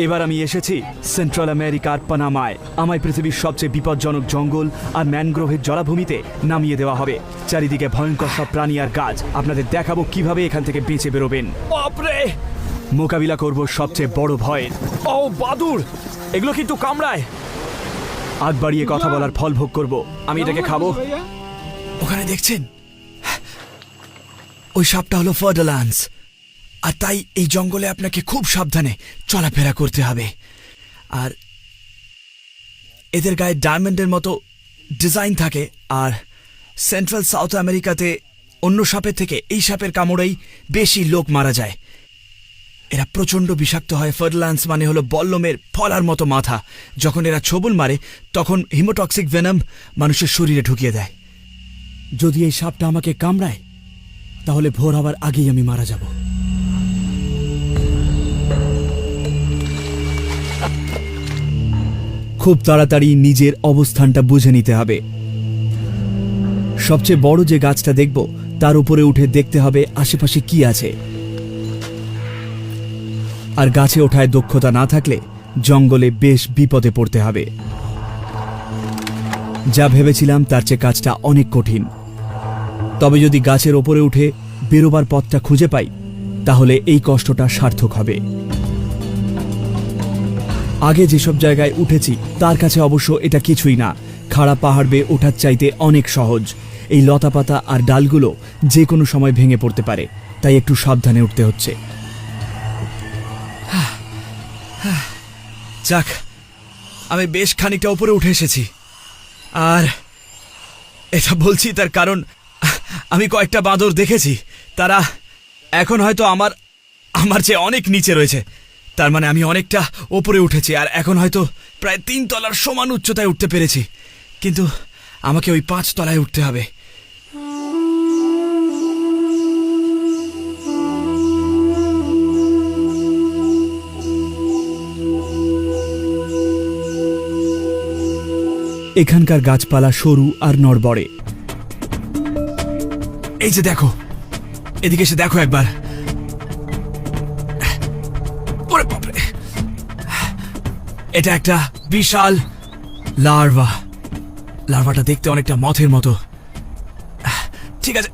এবার আমি এসেছি সেন্ট্রাল আমেরিকার পানামায়। আমায় পৃথিবীর সবচেয়ে বিপজ্জনক জঙ্গল আর ম্যানগ্রোভের জলাভূমিতে নামিয়ে দেওয়া হবে। চারিদিকে ভয়ঙ্কর সব প্রাণী আর গাছ। আপনাদের দেখাবো কিভাবে এখান থেকে বেঁচে বেরোবেন। বাপরে! মোকাবিলা করব সবচেয়ে বড় ভয়। ও বাদুড়! এগুলো কিন্তু কামড়ায়। আগ বাড়িয়ে কথা বলার ফল ভোগ করব। আমি এটাকে খাবো। ওখানে দেখছেন, ওই সাপটা হলো ফার্ডালান্স। আর তাই এই জঙ্গলে আপনাকে খুব সাবধানে চলাফেরা করতে হবে। আর এদের গায়ে ডায়মন্ডের মতো ডিজাইন থাকে। আর সেন্ট্রাল সাউথ আমেরিকাতে অন্য সাপের থেকে এই সাপের কামড়েই বেশি লোক মারা যায়। এরা প্রচণ্ড বিষাক্ত হয়। ফার্ডালান্স মানে হলো বল্লমের ফলার মতো মাথা। যখন এরা ছোবল মারে তখন হিমোটক্সিক ভেনাম মানুষের শরীরে ঢুকিয়ে দেয়। যদি এই সাপটা আমাকে কামড়ায় তাহলে ভোর হওয়ার আগেই আমি মারা যাব। খুব তাড়াতাড়ি নিজের অবস্থানটা বুঝে নিতে হবে। সবচেয়ে বড় যে গাছটা দেখব তার উপরে উঠে দেখতে হবে আশেপাশে কি আছে। আর গাছে ওঠায় দক্ষতা না থাকলে জঙ্গলে বেশ বিপদে পড়তে হবে। যা ভেবেছিলাম তার চেয়ে কাজটা অনেক কঠিন। তবে যদি গাছের ওপরে উঠে বেরোবার পথটা খুঁজে পাই তাহলে এই কষ্টটা সার্থক হবে। আগে যেসব জায়গায় উঠেছি তার কাছে অবশ্য এটা কিছুই না। খাড়া পাহাড় বেয়ে ওঠার চাইতে অনেক সহজ। এই লতাপাতা আর ডালগুলো যে কোনো সময় ভেঙে পড়তে পারে, তাই একটু সাবধানে উঠতে হচ্ছে। যাক, আমি বেশ খানিকটা উপরে উঠে এসেছি। আর এটা বলছি তার কারণ আমি কয়েকটা বাঁদর দেখেছি। তারা এখন হয়তো আমার চেয়ে অনেক নিচে রয়েছে। তার মানে আমি অনেকটা ওপরে উঠেছি আর এখন হয়তো প্রায় 3 তলার সমান উচ্চতায় উঠতে পেরেছি। কিন্তু আমাকে ওই 5 তলায় উঠতে হবে। এখানকার গাছপালা সরু আর নড়বড়ে। এই যে দেখো, এদিকে এসে দেখো একবার। ওরে বাপরে! এটা একটা বিশাল লার্ভা। লার্ভাটা দেখতে অনেকটা মথের মতো। ঠিক আছে।